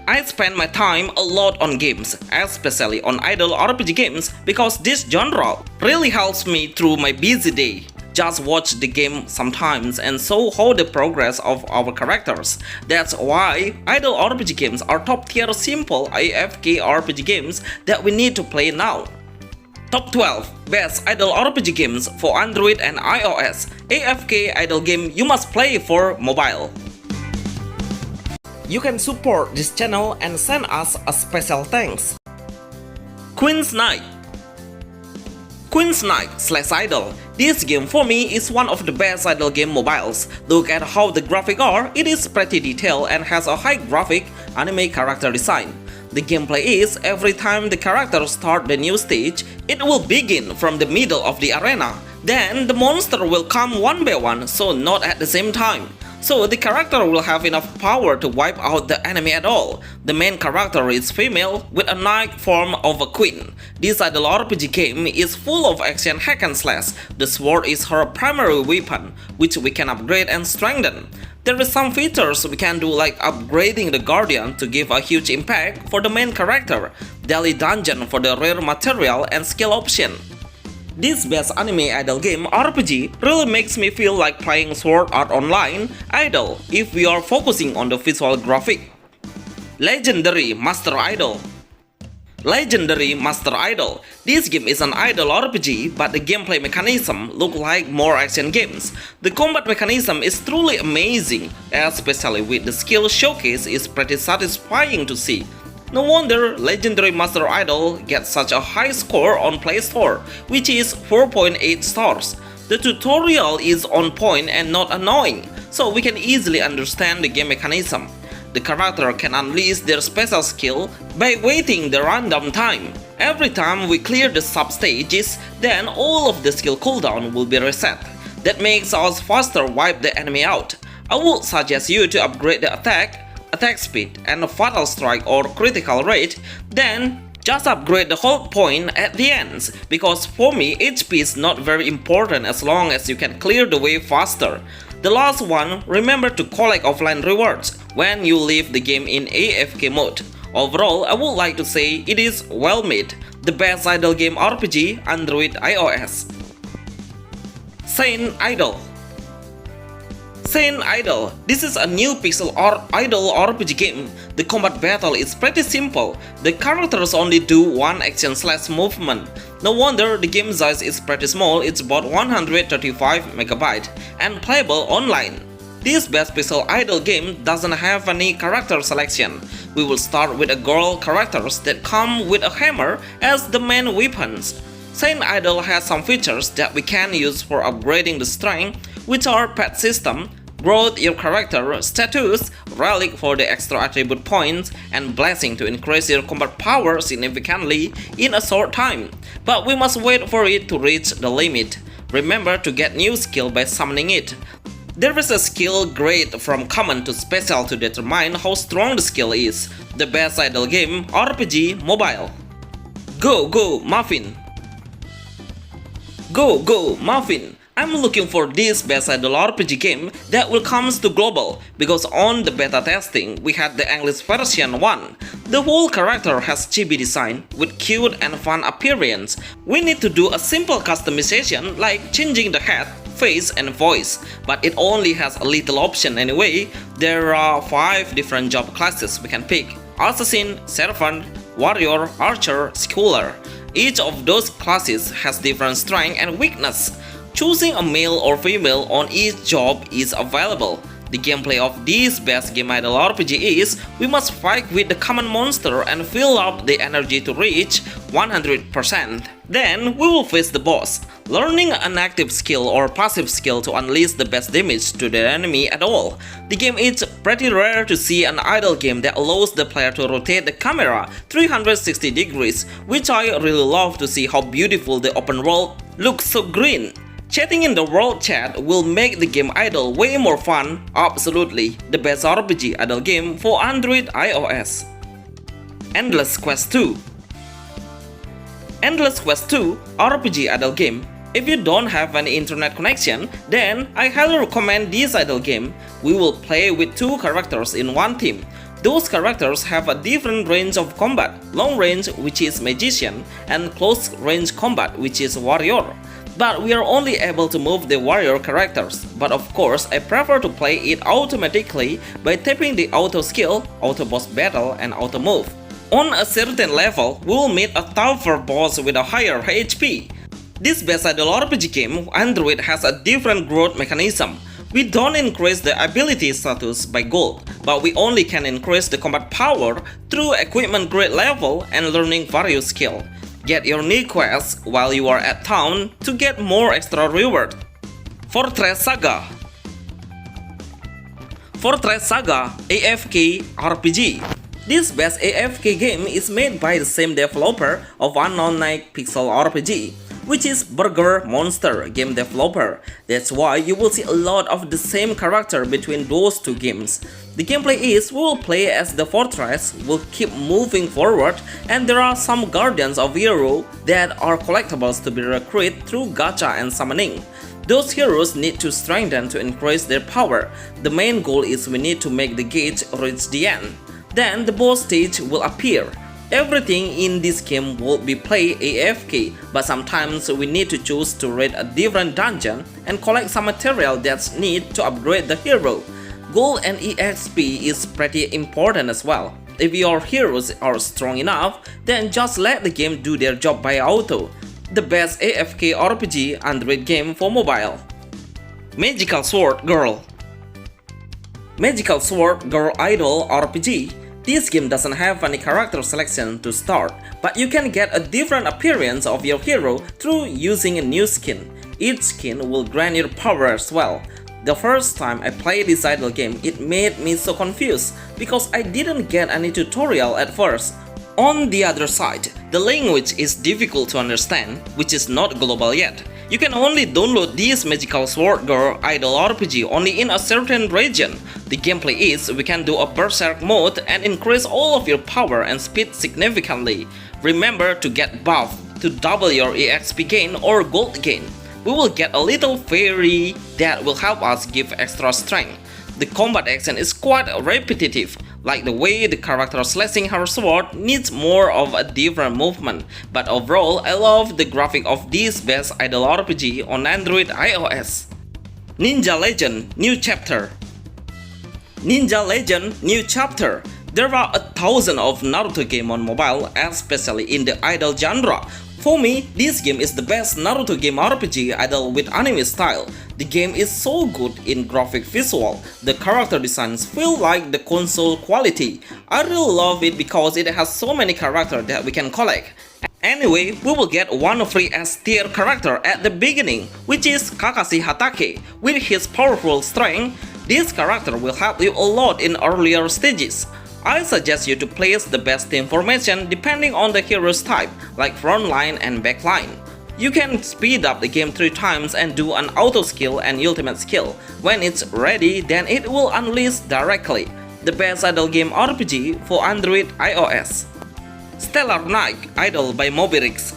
I spend my time a lot on games, especially on idle RPG games, because this genre really helps me through my busy day. Just watch the game sometimes and show how the progress of our characters. That's why idle RPG games are top tier simple AFK RPG games that we need to play now. Top 12 Best Idle RPG Games for Android and iOS. AFK idle game you must play for mobile. You can support this channel and send us a special thanks. Queen's Knight /idle. This game for me is one of the best idle game mobiles. Look at how the graphics are, it is pretty detailed and has a high graphic anime character design. The gameplay is, every time the characters start the new stage, it will begin from the middle of the arena. Then the monster will come one by one, so not at the same time. So the character will have enough power to wipe out the enemy at all. The main character is female with a knight form of a queen. This idle RPG game is full of action hack and slash. The sword is her primary weapon, which we can upgrade and strengthen. There is some features we can do, like upgrading the guardian to give a huge impact for the main character, daily dungeon for the rare material and skill option. This best anime idle game RPG really makes me feel like playing Sword Art Online idle if we are focusing on the visual graphic. Legendary Master Idol. This game is an idle RPG, but the gameplay mechanism look like more action games. The combat mechanism is truly amazing, especially with the skill showcase is pretty satisfying to see. No wonder Legendary Master Idol gets such a high score on Play Store, which is 4.8 stars. The tutorial is on point and not annoying, so we can easily understand the game mechanism. The character can unleash their special skill by waiting the random time. Every time we clear the sub-stages, then all of the skill cooldown will be reset. That makes us faster wipe the enemy out. I would suggest you to upgrade the attack speed and fatal strike or critical rate, then just upgrade the hold point at the ends, because for me HP is not very important as long as you can clear the way faster. The last one, remember to collect offline rewards when you leave the game in AFK mode. Overall, I would like to say it is well made, the best idle game RPG Android iOS. Saint Idol. This is a new pixel art idle RPG game. The combat battle is pretty simple. The characters only do one action slash movement. No wonder the game size is pretty small, it's about 135 MB and playable online. This best pixel idle game doesn't have any character selection. We will start with a girl characters that come with a hammer as the main weapons. Saint Idol has some features that we can use for upgrading the strength, which are pet system, growth your character, status, relic for the extra attribute points, and blessing to increase your combat power significantly in a short time. But we must wait for it to reach the limit. Remember to get new skill by summoning it. There is a skill grade from common to special to determine how strong the skill is. The best idle game RPG mobile. Go Muffin. I'm looking for this best idle RPG game that will come to global, because on the beta testing we had the English version 1. The whole character has chibi design with cute and fun appearance. We need to do a simple customization like changing the head, face and voice, but it only has a little option anyway. There are 5 different job classes we can pick: Assassin, Servant, Warrior, Archer, Scholar. Each of those classes has different strength and weakness. Choosing a male or female on each job is available. The gameplay of this best game idle RPG is, we must fight with the common monster and fill up the energy to reach 100%. Then we will face the boss, learning an active skill or passive skill to unleash the best damage to the enemy at all. The game is pretty rare to see an idle game that allows the player to rotate the camera 360 degrees, which I really love to see how beautiful the open world looks so green. Chatting in the world chat will make the game idle way more fun. Absolutely, the best RPG idle game for Android iOS. Endless Quest 2. Endless Quest 2 RPG idle game. If you don't have an internet connection, then I highly recommend this idle game. We will play with 2 characters in one team. Those characters have a different range of combat, long range which is magician and close range combat which is warrior. But we are only able to move the warrior characters, but of course I prefer to play it automatically by tapping the auto skill, auto boss battle and auto move. On a certain level, we will meet a tougher boss with a higher HP. This best idle RPG game, Android has a different growth mechanism. We don't increase the ability status by gold, but we only can increase the combat power through equipment grade level and learning various skills. Get your new quests while you are at town to get more extra reward. Fortress Saga AFK RPG. This best AFK game is made by the same developer of Unknown Night Pixel RPG, which is Burger Monster game developer. That's why you will see a lot of the same character between those two games. The gameplay is we will play as the fortress, will keep moving forward, and there are some guardians of hero that are collectibles to be recruited through gacha and summoning. Those heroes need to strengthen to increase their power. The main goal is we need to make the gauge reach the end. Then the boss stage will appear. Everything in this game will be played AFK, but sometimes we need to choose to raid a different dungeon and collect some material that's needed to upgrade the hero. Gold and EXP is pretty important as well. If your heroes are strong enough, then just let the game do their job by auto. The best AFK RPG Android game for mobile. Magical Sword Girl Idol RPG. This game doesn't have any character selection to start, but you can get a different appearance of your hero through using a new skin. Each skin will grant you power as well. The first time I played this idle game, it made me so confused because I didn't get any tutorial at first. On the other side, the language is difficult to understand, which is not global yet. You can only download this Magical Sword Girl Idol RPG only in a certain region. The gameplay is we can do a berserk mode and increase all of your power and speed significantly. Remember to get buff to double your EXP gain or gold gain. We will get a little fairy that will help us give extra strength. The combat action is quite repetitive, like the way the character slashing her sword needs more of a different movement, but overall I love the graphic of this best idle RPG on Android iOS. Ninja Legend New Chapter. There are 1,000 of Naruto game on mobile, especially in the idle genre. For me, this game is the best Naruto game RPG idle with anime style. The game is so good in graphic visual. The character designs feel like the console quality. I really love it because it has so many characters that we can collect. Anyway, we will get one free S tier character at the beginning, which is Kakashi Hatake. With his powerful strength, this character will help you a lot in earlier stages. I suggest you to place the best team formation depending on the hero's type, like front line and back line. You can speed up the game 3 times and do an auto skill and ultimate skill. When it's ready, then it will unleash directly. The best idle game RPG for Android iOS. Stellar Knight Idol by Mobirix.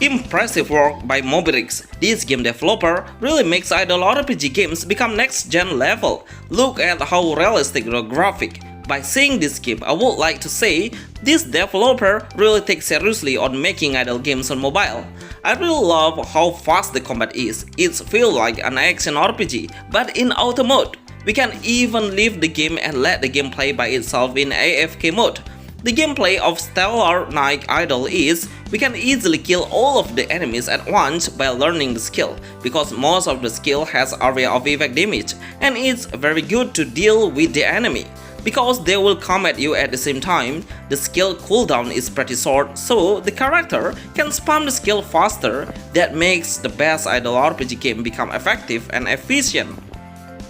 Impressive work by Mobirix. This game developer really makes idle RPG games become next gen level. Look at how realistic the graphic. By seeing this game, I would like to say this developer really takes seriously on making idle games on mobile. I really love how fast the combat is. It feels like an action RPG, but in auto mode. We can even leave the game and let the game play by itself in AFK mode. The gameplay of Stellar Knight Idol is we can easily kill all of the enemies at once by learning the skill, because most of the skill has area of effect damage, and it's very good to deal with the enemy. Because they will come at you at the same time, the skill cooldown is pretty short, so the character can spam the skill faster. That makes the best idle RPG game become effective and efficient.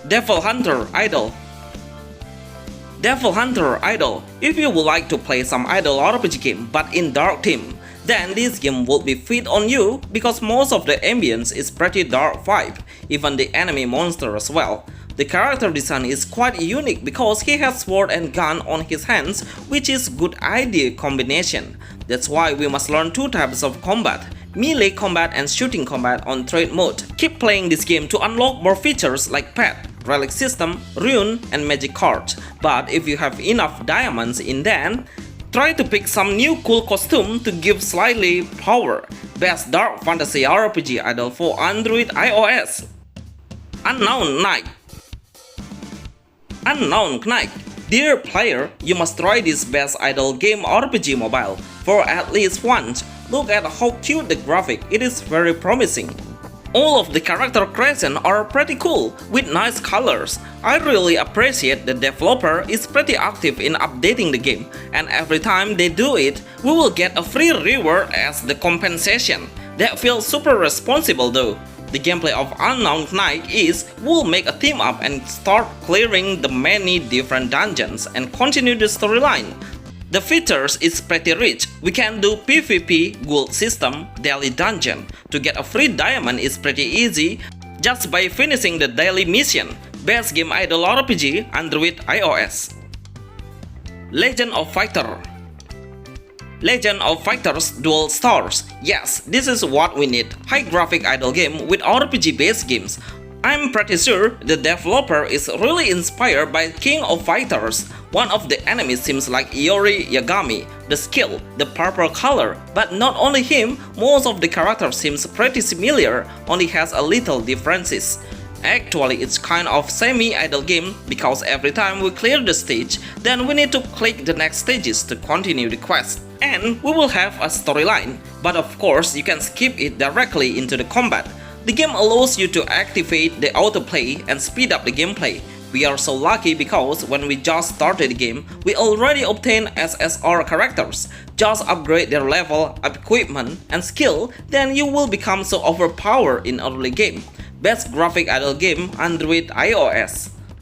Devil Hunter Idol. If you would like to play some idle RPG game but in dark theme, then this game will be fit on you because most of the ambience is pretty dark vibe, even the enemy monster as well. The character design is quite unique because he has sword and gun on his hands, which is good idea combination. That's why we must learn 2 types of combat, melee combat and shooting combat on trade mode. Keep playing this game to unlock more features like pet, relic system, rune, and magic cards. But if you have enough diamonds in then, try to pick some new cool costume to give slightly power. Best dark fantasy RPG idol for Android iOS. Unknown Knight. Unknown Knight. Dear player, you must try this best idol game RPG mobile for at least once. Look at how cute the graphic, it is very promising. All of the character creation are pretty cool, with nice colors. I really appreciate the developer is pretty active in updating the game, and every time they do it, we will get a free reward as the compensation. That feels super responsible though. The gameplay of Unknown Knight is we'll make a team up and start clearing the many different dungeons and continue the storyline. The features is pretty rich. We can do PvP, gold system, daily dungeon. To get a free diamond is pretty easy just by finishing the daily mission. Best game idol RPG, Android iOS. Legend of Fighter. Legend of Fighters Dual Stars. Yes, this is what we need. High graphic idol game with RPG based games. I'm pretty sure the developer is really inspired by King of Fighters. One of the enemies seems like Iori Yagami, the skill, the purple color, but not only him, most of the characters seems pretty similar, only has a little differences. Actually, it's kind of semi-idle game because every time we clear the stage, then we need to click the next stages to continue the quest. And we will have a storyline, but of course you can skip it directly into the combat. The game allows you to activate the autoplay and speed up the gameplay. We are so lucky because when we just started the game, we already obtained SSR characters. Just upgrade their level, equipment, and skill, then you will become so overpowered in early game. Best graphic idol game, Android iOS.